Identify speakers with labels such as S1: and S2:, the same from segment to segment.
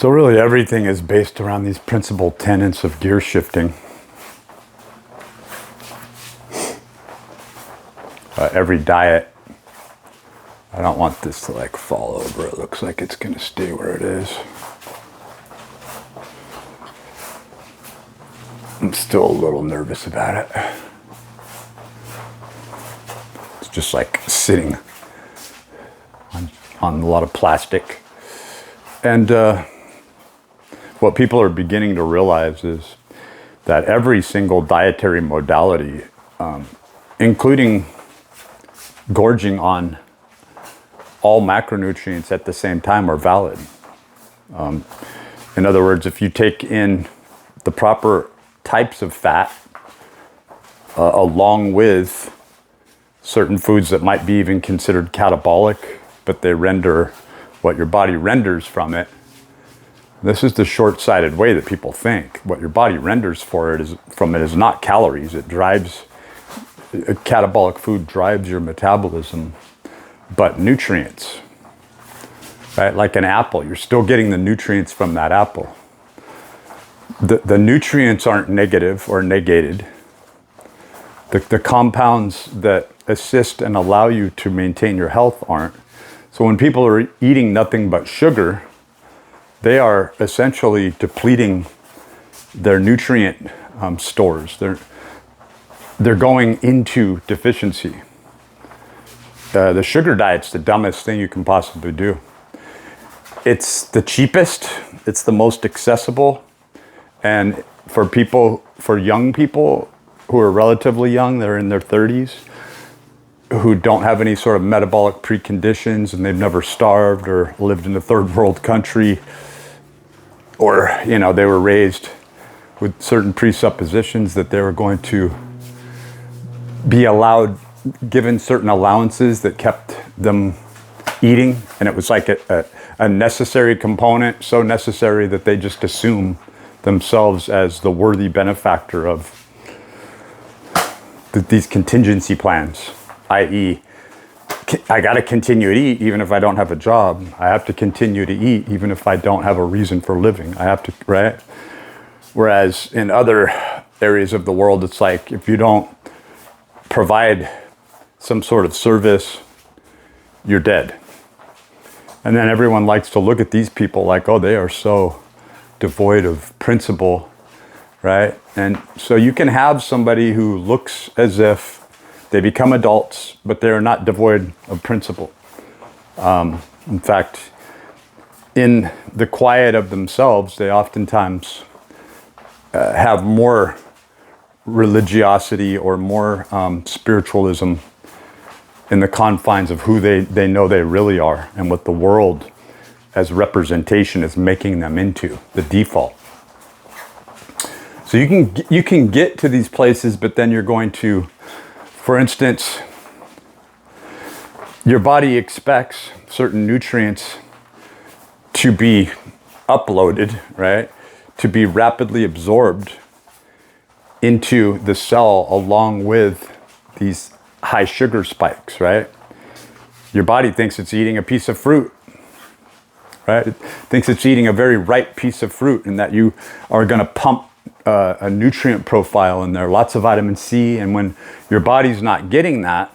S1: So really everything is based around these principal tenets of gear shifting. Every diet, I don't want this to like fall over. It looks like it's gonna stay where it is. I'm still a little nervous about it. It's just like sitting on a lot of plastic. And what people are beginning to realize is that every single dietary modality, including gorging on all macronutrients at the same time, are valid. In other words, if you take in the proper types of fat along with certain foods that might be even considered catabolic, but they render what your body renders from it. This is the short-sighted way that people think. What your body renders from it is not calories. It drives, catabolic food drives your metabolism, but nutrients, right? Like an apple, you're still getting the nutrients from that apple. The nutrients aren't negative or negated. The compounds that assist and allow you to maintain your health aren't. So when people are eating nothing but sugar, they are essentially depleting their nutrient stores. They're going into deficiency. The sugar diet's the dumbest thing you can possibly do. It's the cheapest, it's the most accessible, and for young people who are relatively young, they're in their 30s, who don't have any sort of metabolic preconditions and they've never starved or lived in a third world country, or they were raised with certain presuppositions that they were going to be given certain allowances that kept them eating, and it was like a necessary component, so necessary that they just assume themselves as the worthy benefactor of these contingency plans, i.e., I got to continue to eat even if I don't have a job. I have to continue to eat even if I don't have a reason for living. I have to, right? Whereas in other areas of the world, it's like if you don't provide some sort of service, you're dead. And then everyone likes to look at these people like, oh, they are so devoid of principle, right? And so you can have somebody who looks as if they become adults, but they're not devoid of principle. In fact, in the quiet of themselves, they oftentimes have more religiosity or more spiritualism in the confines of who they know they really are and what the world as representation is making them into, the default. So you can get to these places, but then you're going to, for instance, your body expects certain nutrients to be uploaded, right? To be rapidly absorbed into the cell along with these high sugar spikes, right? Your body thinks it's eating a piece of fruit, right? It thinks it's eating a very ripe piece of fruit and that you are going to pump a nutrient profile in there, lots of vitamin C, and when your body's not getting that,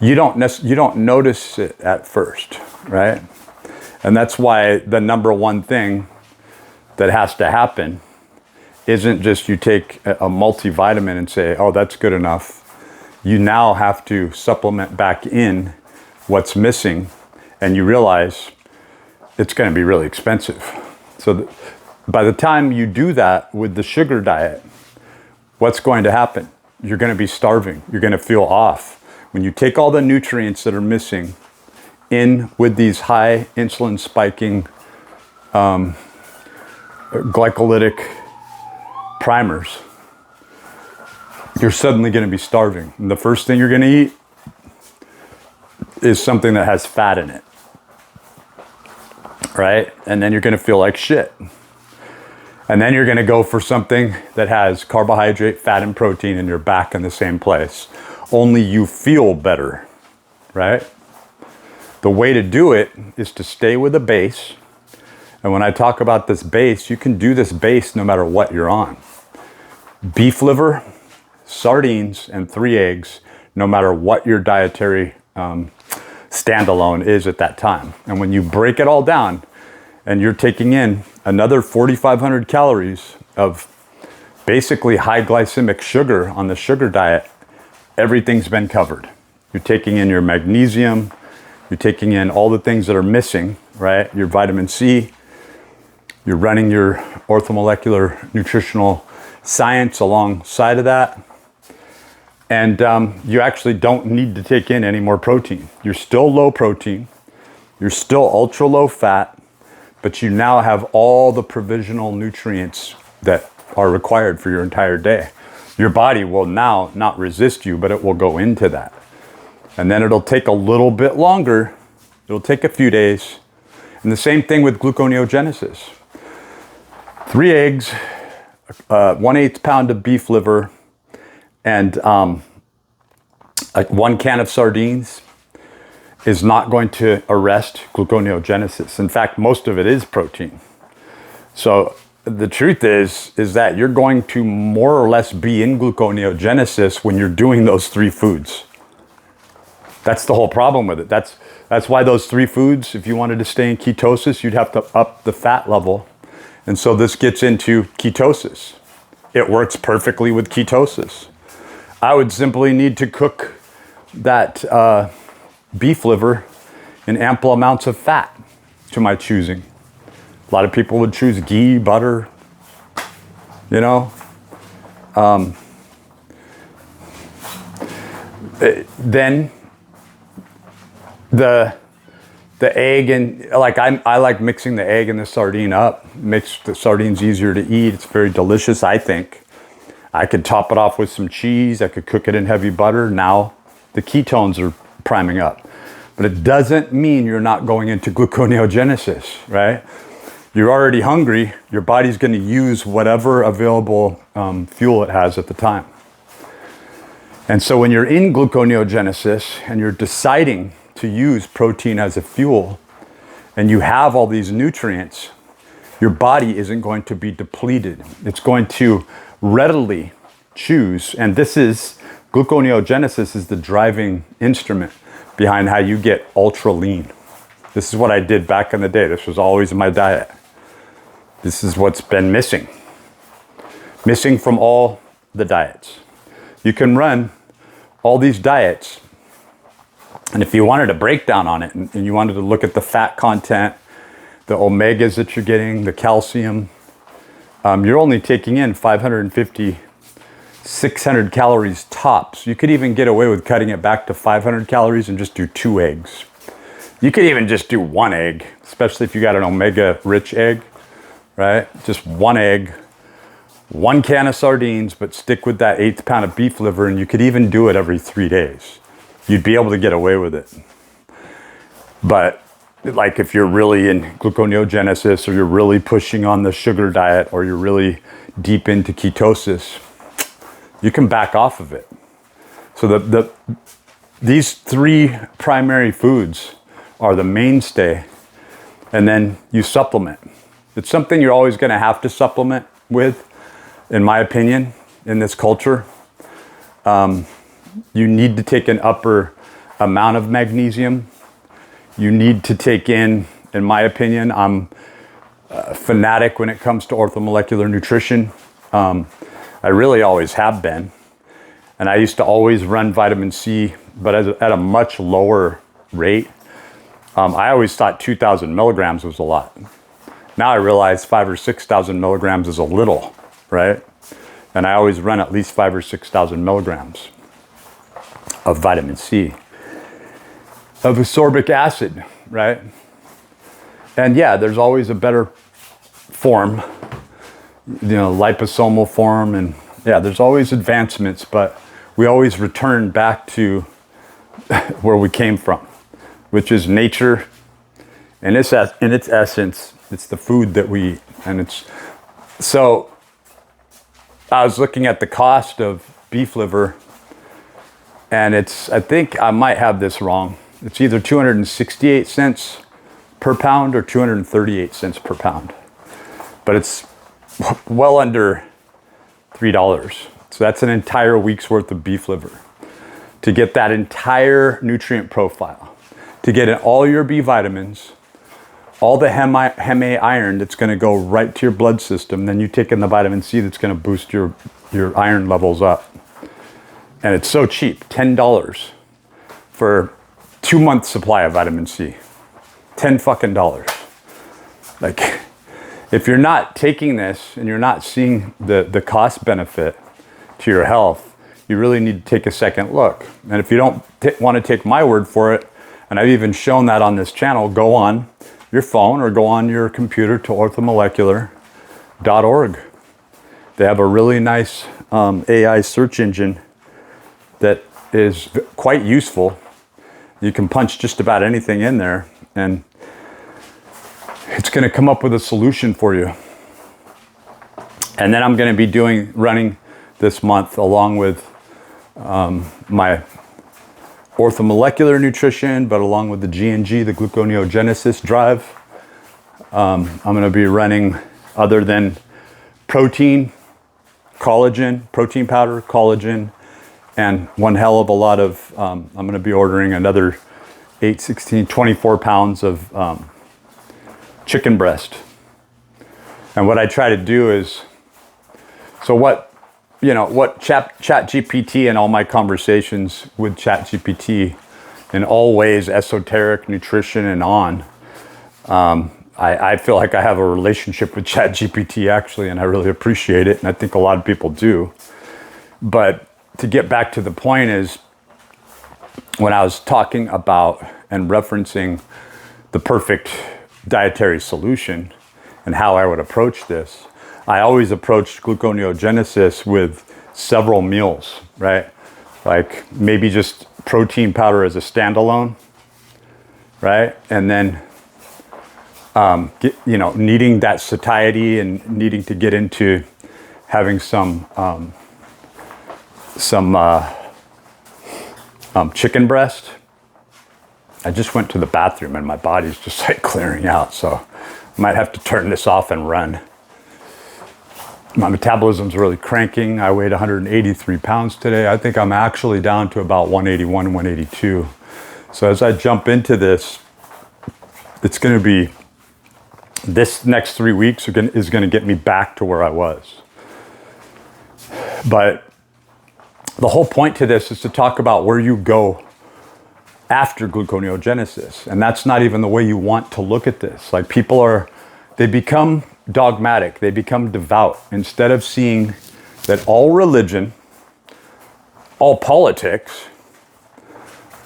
S1: you don't notice it at first, right? And that's why the number one thing that has to happen isn't just you take a multivitamin and say, oh, that's good enough. You now have to supplement back in what's missing, and you realize it's going to be really expensive. So by the time you do that with the sugar diet, what's going to happen? You're going to be starving. You're going to feel off. When you take all the nutrients that are missing in with these high insulin spiking glycolytic primers, you're suddenly going to be starving. And the first thing you're going to eat is something that has fat in it, right? And then you're going to feel like shit. And then you're going to go for something that has carbohydrate, fat, and protein, and you're back in the same place. Only you feel better, right? The way to do it is to stay with a base. And when I talk about this base, you can do this base no matter what you're on. Beef liver, sardines, and 3 eggs, no matter what your dietary standalone is at that time. And when you break it all down and you're taking in another 4,500 calories of basically high glycemic sugar on the sugar diet, everything's been covered. You're taking in your magnesium, you're taking in all the things that are missing, right? Your vitamin C, you're running your orthomolecular nutritional science alongside of that. And you actually don't need to take in any more protein. You're still low protein, you're still ultra low fat, but you now have all the provisional nutrients that are required for your entire day. Your body will now not resist you, but it will go into that. And then it'll take a little bit longer. It'll take a few days. And the same thing with gluconeogenesis. 3 eggs, 1/8 pound of beef liver, and 1 can of sardines is not going to arrest gluconeogenesis. In fact, most of it is protein. So the truth is that you're going to more or less be in gluconeogenesis when you're doing those 3 foods. That's the whole problem with it. That's why those 3 foods, if you wanted to stay in ketosis, you'd have to up the fat level. And so this gets into ketosis. It works perfectly with ketosis. I would simply need to cook that beef liver in ample amounts of fat to my choosing. A lot of people would choose ghee, butter, you know. Then the egg, and I like mixing the egg and the sardine up. Makes the sardines easier to eat. It's very delicious, I think. I could top it off with some cheese. I could cook it in heavy butter. Now the ketones are priming up. But it doesn't mean you're not going into gluconeogenesis, right? You're already hungry. Your body's going to use whatever available fuel it has at the time. And so when you're in gluconeogenesis and you're deciding to use protein as a fuel and you have all these nutrients, your body isn't going to be depleted. It's going to readily choose, and this is, gluconeogenesis is the driving instrument behind how you get ultra lean. This is what I did back in the day. This was always in my diet. This is what's been missing from all the diets. You can run all these diets, and if you wanted a breakdown on it, and you wanted to look at the fat content, the omegas that you're getting, the calcium, you're only taking in 550, 600 calories tops. You could even get away with cutting it back to 500 calories and just do 2 eggs. You could even just do 1 egg, especially if you got an omega-rich egg, right? Just 1 egg, 1 can of sardines, but stick with that 1/8 pound of beef liver, and you could even do it every 3 days. You'd be able to get away with it. But like if you're really in gluconeogenesis, or you're really pushing on the sugar diet, or you're really deep into ketosis, you can back off of it. So these 3 primary foods are the mainstay, and then you supplement. It's something you're always going to have to supplement with, in my opinion, in this culture. You need to take an upper amount of magnesium. You need to take in my opinion, I'm a fanatic when it comes to orthomolecular nutrition. I really always have been. And I used to always run vitamin C, but at a much lower rate. I always thought 2,000 milligrams was a lot. Now I realize 5,000 or 6,000 milligrams is a little, right? And I always run at least 5,000 or 6,000 milligrams of vitamin C, of ascorbic acid, right? And yeah, there's always a better form, liposomal form, and yeah, there's always advancements, but we always return back to where we came from, which is nature. And in its essence, it's the food that we eat. And so I was looking at the cost of beef liver, and I think I might have this wrong. It's either 268 cents per pound or 238 cents per pound. But it's well under $3. So that's an entire week's worth of beef liver. To get that entire nutrient profile, to get in all your B vitamins, all the Hem A iron that's going to go right to your blood system, then you take in the vitamin C that's going to boost your iron levels up. And it's so cheap, $10 for 2 months supply of vitamin C. $10 fucking dollars. Like, if you're not taking this and you're not seeing the cost benefit to your health, you really need to take a second look. And if you don't want to take my word for it, and I've even shown that on this channel, go on your phone or go on your computer to orthomolecular.org. They have a really nice AI search engine that is quite useful. You can punch just about anything in there and it's going to come up with a solution for you. And then I'm going to be running this month along with my orthomolecular nutrition, but along with the GNG, the gluconeogenesis drive. I'm going to be running, other than protein, collagen, protein powder, collagen, and one hell of a lot of, I'm going to be ordering another 8, 16, 24 pounds of chicken breast. And what I try to do is, so what ChatGPT and all my conversations with ChatGPT in all ways, esoteric, nutrition, and on, I feel like I have a relationship with ChatGPT actually, and I really appreciate it, and I think a lot of people do. But to get back to the point is, when I was talking about and referencing the perfect dietary solution and how I would approach this, I always approached gluconeogenesis with several meals, right? Like maybe just protein powder as a standalone, right? And then, needing that satiety and needing to get into having some chicken breast. I just went to the bathroom and my body's just like clearing out, so I might have to turn this off and run. My metabolism's really cranking. I weighed 183 pounds today. I think I'm actually down to about 181, 182. So as I jump into this, it's going to be, this next 3 weeks is going to get me back to where I was. But the whole point to this is to talk about where you go after gluconeogenesis. And that's not even the way you want to look at this. Like they become dogmatic, they become devout, instead of seeing that all religion, all politics,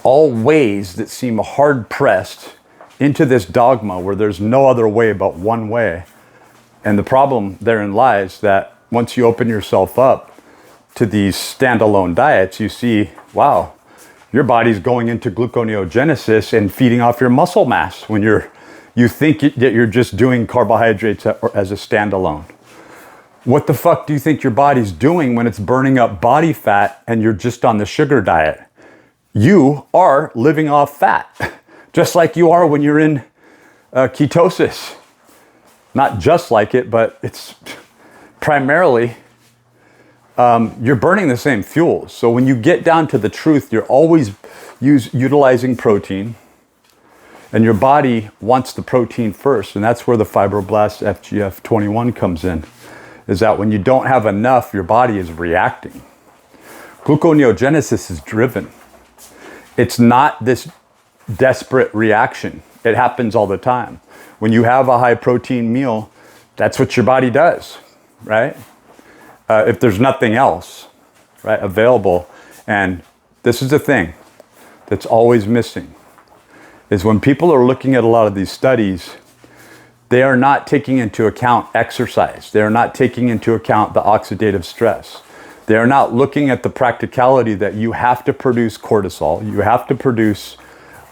S1: all ways that seem hard pressed into this dogma where there's no other way but one way. And the problem therein lies that once you open yourself up to these standalone diets, you see, wow, your body's going into gluconeogenesis and feeding off your muscle mass when you think that you're just doing carbohydrates as a standalone. What the fuck do you think your body's doing when it's burning up body fat and you're just on the sugar diet? You are living off fat, just like you are when you're in ketosis. Not just like it, but it's primarily, you're burning the same fuels. So when you get down to the truth, you're always utilizing protein. And your body wants the protein first, and that's where the fibroblast FGF21 comes in, is that when you don't have enough, your body is reacting. Gluconeogenesis is driven. It's not this desperate reaction. It happens all the time. When you have a high protein meal, that's what your body does, right? If there's nothing else, right, available. And this is the thing that's always missing, is when people are looking at a lot of these studies, they are not taking into account exercise. They are not taking into account the oxidative stress. They are not looking at the practicality that you have to produce cortisol. You have to produce,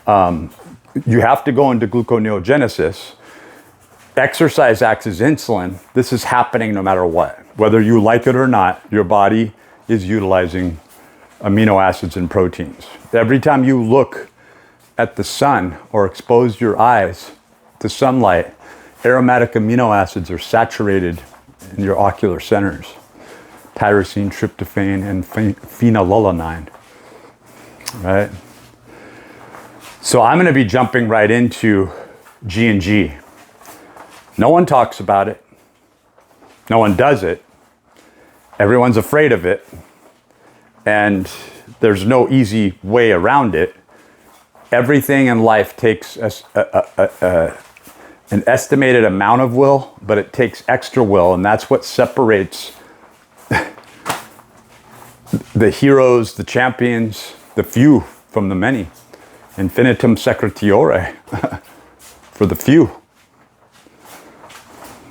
S1: you have to go into gluconeogenesis. Exercise acts as insulin. This is happening no matter what. Whether you like it or not, your body is utilizing amino acids and proteins. Every time you look at the sun or expose your eyes to sunlight, aromatic amino acids are saturated in your ocular centers. Tyrosine, tryptophan, and phenylalanine, right? So I'm going to be jumping right into G&G. No one talks about it. No one does it. Everyone's afraid of it. And there's no easy way around it. Everything in life takes an estimated amount of will, but it takes extra will, and that's what separates the heroes, the champions, the few from the many. Infinitum secretiore for the few.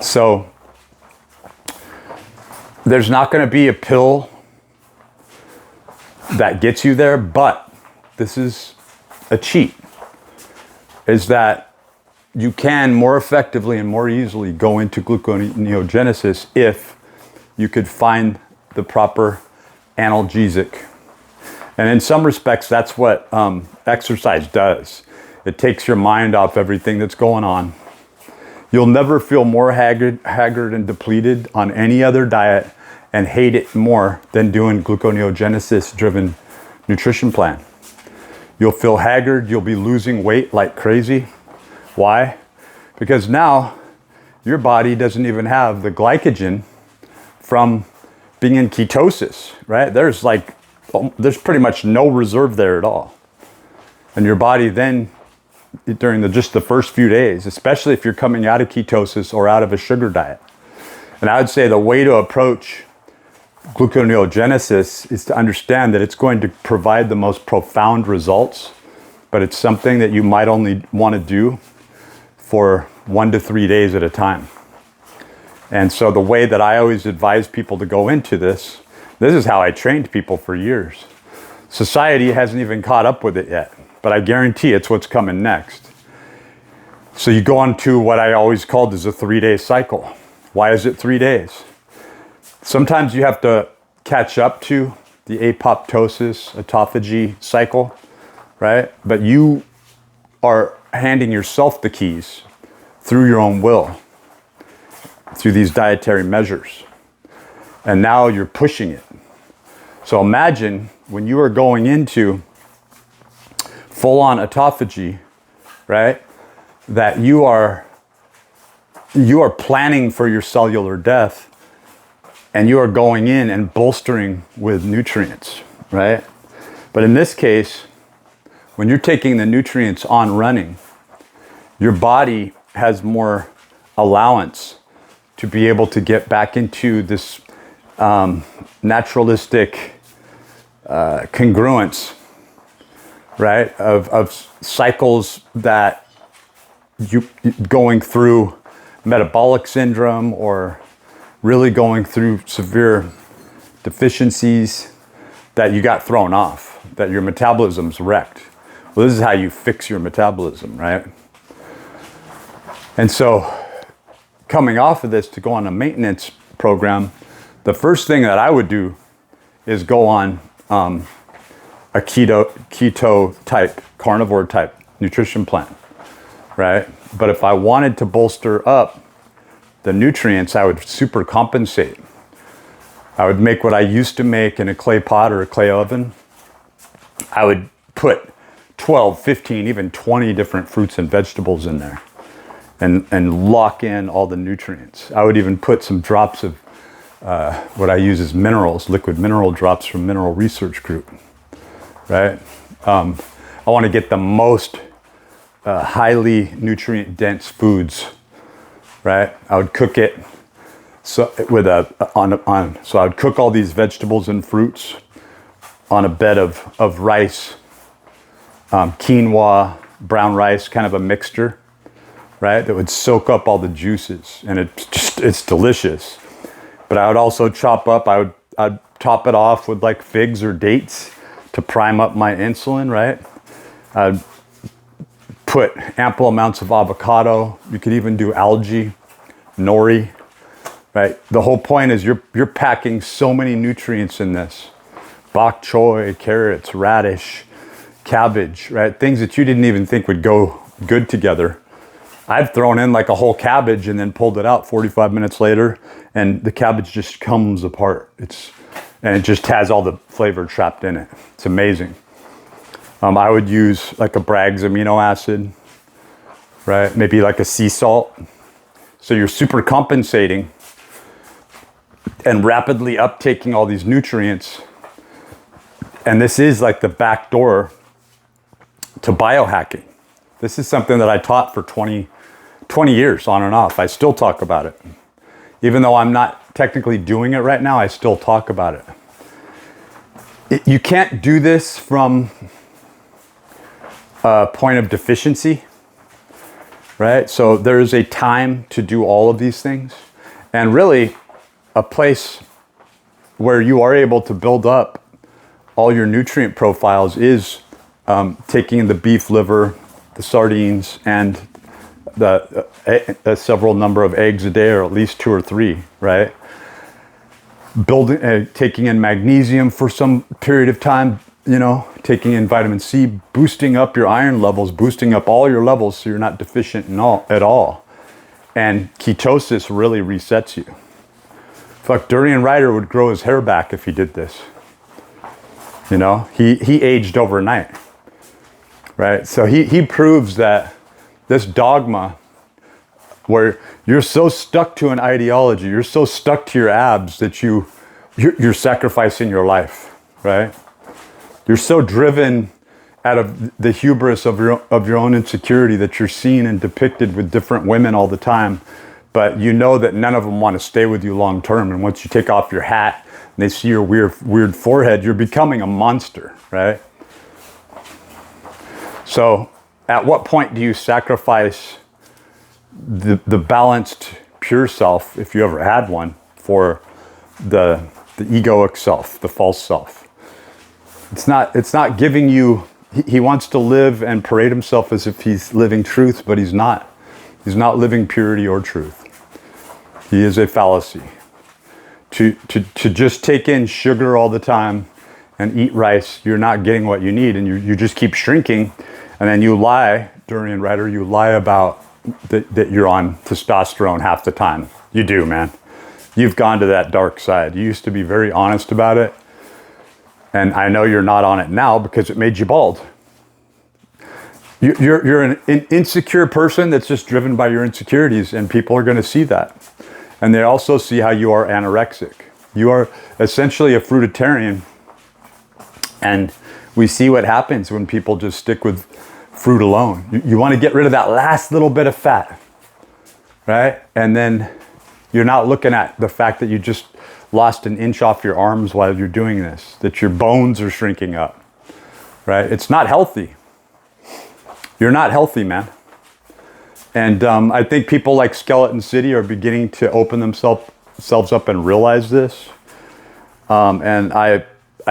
S1: So there's not going to be a pill that gets you there, but this is a cheat, is that you can more effectively and more easily go into gluconeogenesis if you could find the proper analgesic. And in some respects, that's what exercise does. It takes your mind off everything that's going on. You'll never feel more haggard and depleted on any other diet and hate it more than doing gluconeogenesis-driven nutrition plan. You'll feel haggard, you'll be losing weight like crazy. Why? Because now your body doesn't even have the glycogen from being in ketosis, right? There's pretty much no reserve there at all. And your body then, during just the first few days, especially if you're coming out of ketosis or out of a sugar diet. And I would say the way to approach gluconeogenesis is to understand that it's going to provide the most profound results, but it's something that you might only want to do for 1 to 3 days at a time. And so the way that I always advise people to go into this is how I trained people for years. Society hasn't even caught up with it yet, but I guarantee it's what's coming next. So you go on to what I always called as a 3-day cycle. Why is it 3 days? Sometimes you have to catch up to the apoptosis, autophagy cycle, right? But you are handing yourself the keys through your own will, through these dietary measures. And now you're pushing it. So imagine when you are going into full-on autophagy, right? That you are planning for your cellular death, and you are going in and bolstering with nutrients, right? But in this case, when you're taking the nutrients on running, your body has more allowance to be able to get back into this naturalistic congruence, right? Of cycles that you going through metabolic syndrome or really going through severe deficiencies that you got thrown off, that your metabolism's wrecked. Well, this is how you fix your metabolism, right? And so coming off of this to go on a maintenance program, the first thing that I would do is go on a keto type, carnivore type nutrition plan, right? But if I wanted to bolster up the nutrients, I would super compensate. I would make what I used to make in a clay pot or a clay oven. I would put 12, 15, even 20 different fruits and vegetables in there and lock in all the nutrients. I would even put some drops of what I use as minerals, liquid mineral drops from Mineral Research Group, right? I want to get the most highly nutrient dense foods, right? I would cook it so I would cook all these vegetables and fruits on a bed of rice, quinoa, brown rice, kind of a mixture, right? That would soak up all the juices, and it's delicious. But I would also I'd top it off with like figs or dates to prime up my insulin, right? I'd put ample amounts of avocado. You could even do algae, nori, right? The whole point is you're packing so many nutrients in this. Bok choy, carrots, radish, cabbage, right? Things that you didn't even think would go good together. I've thrown in like a whole cabbage and then pulled it out 45 minutes later, and the cabbage just comes apart. And it just has all the flavor trapped in it. It's amazing. I would use like a Bragg's amino acid, right? Maybe like a sea salt. So you're super compensating and rapidly uptaking all these nutrients. And this is like the back door to biohacking. This is something that I taught for 20 years on and off. I still talk about it. Even though I'm not technically doing it right now, I still talk about it. You can't do this from a point of deficiency, right? So there is a time to do all of these things. And really, a place where you are able to build up all your nutrient profiles is taking the beef liver, the sardines, and the several number of eggs a day, or at least 2 or 3, right? Taking in magnesium for some period of time, taking in vitamin C, boosting up your iron levels, boosting up all your levels so you're not deficient at all. And ketosis really resets you. Fuck, Durian Ryder would grow his hair back if he did this. He aged overnight, right? So he proves that this dogma where you're so stuck to an ideology, you're so stuck to your abs that you're sacrificing your life, right? You're so driven out of the hubris of your own insecurity that you're seen and depicted with different women all the time, but you know that none of them want to stay with you long term. And once you take off your hat and they see your weird forehead, you're becoming a monster, right? So at what point do you sacrifice the balanced pure self, if you ever had one, for the egoic self, the false self? It's not giving you. He wants to live and parade himself as if he's living truth, but he's not. He's not living purity or truth. He is a fallacy. To just take in sugar all the time and eat rice, you're not getting what you need, and you just keep shrinking, and then you lie, Durian Ryder, you lie about that you're on testosterone half the time. You do, man. You've gone to that dark side. You used to be very honest about it, and I know you're not on it now because it made you bald. You're an insecure person that's just driven by your insecurities, and people are going to see that. And they also see how you are anorexic. You are essentially a fruitarian, and we see what happens when people just stick with fruit alone. You want to get rid of that last little bit of fat, right? And then you're not looking at the fact that you just lost an inch off your arms while you're doing this, that your bones are shrinking up, right? It's not healthy. You're not healthy, man. And I think people like Skeleton City are beginning to open themselves up and realize this. And I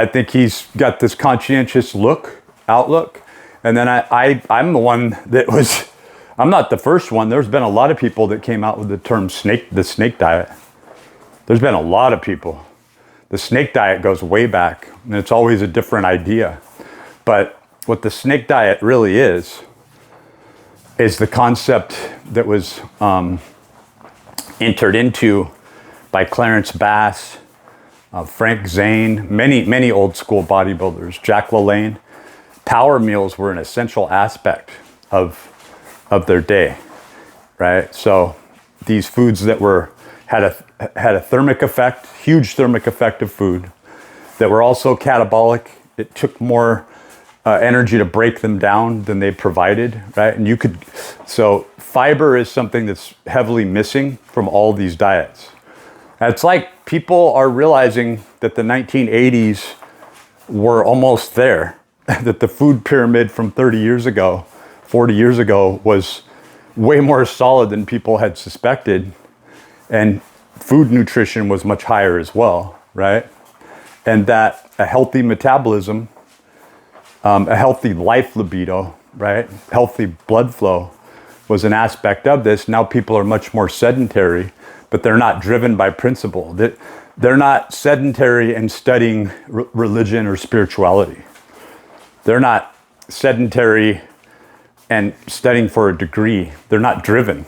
S1: think he's got this conscientious outlook. And then I'm the one that was, I'm not the first one. There's been a lot of people that came out with the term the snake diet. There's been a lot of people. The snake diet goes way back, and it's always a different idea. But what the snake diet really is the concept that was entered into by Clarence Bass, Frank Zane, many old school bodybuilders, Jack LaLanne. Power meals were an essential aspect of their day, right? So these foods that had a thermic effect, huge thermic effect of food, that were also catabolic. It took more energy to break them down than they provided, right? And so fiber is something that's heavily missing from all these diets. And it's like people are realizing that the 1980s were almost there, that the food pyramid from 30 years ago, 40 years ago was way more solid than people had suspected. And food nutrition was much higher as well, right? And that a healthy metabolism, a healthy life libido, right? Healthy blood flow was an aspect of this. Now people are much more sedentary, but they're not driven by principle. They're not sedentary and studying religion or spirituality. They're not sedentary and studying for a degree. They're not driven.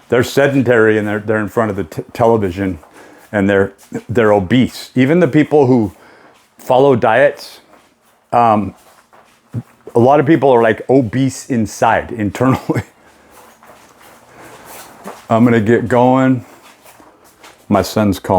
S1: They're sedentary and they're in front of the television, and they're obese. Even the people who follow diets, a lot of people are like obese inside, internally. I'm gonna get going. My son's calling.